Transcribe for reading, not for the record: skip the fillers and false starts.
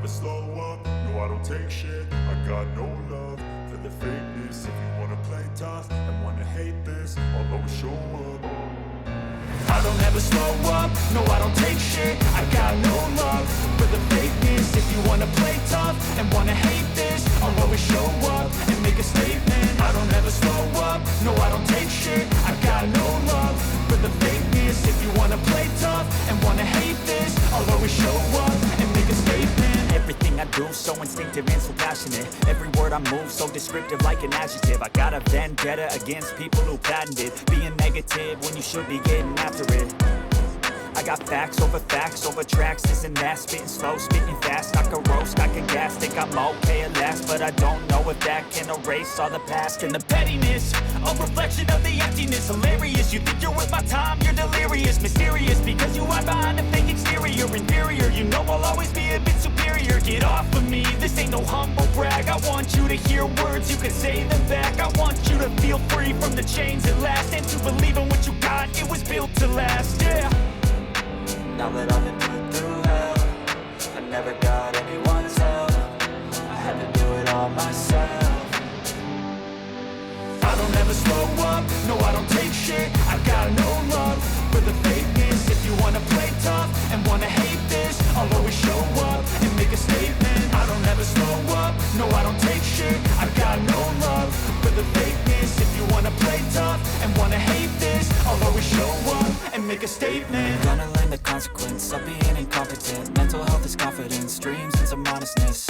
slow up, no I don't take shit. I got no love for the fakeness. If you wanna play tough and wanna hate this, I'll always show up. I don't ever slow up, no I don't take shit. I got no love for the fakeness. If you wanna play tough and wanna hate this, I'll always show up and make a statement. I don't ever slow up, no I don't take shit. I got no love for the fakeness. If you wanna play tough and wanna hate this, I'll always show up and make a statement. Everything I do so instinctive and so passionate. Every word I move so descriptive like an adjective. I got a vendetta against people who patented being negative when you should be getting after it. I got facts over tracks, this and that. Spitting slow, spitting fast, I can roast, I can gas. Think I'm okay at last, but I don't know if that can erase all the past. And the pettiness, a reflection of the emptiness. Hilarious, you think you're worth my time, you're delirious. Mysterious, because you hide behind a fake exterior. Inferior, you know I'll always be a bit superior. Get off of me, this ain't no humble brag. I want you to hear words, you can say them back. I want you to feel free from the chains at last, and to believe in what you got, it was built to last, yeah. Now that I've been put through hell, I never got anyone's help. I had to do it all myself. I don't ever slow up, no I don't take shit. I got no love for the fakeness. If you wanna play tough and wanna hate this, I'll always show up and make a statement. I don't ever slow up, no I don't take shit. I got no love for the fakeness. If you wanna play tough and wanna hate this, I'll always show up and make a statement. Gonna learn the consequence of being incompetent. Mental health is confidence, dreams and some honestness.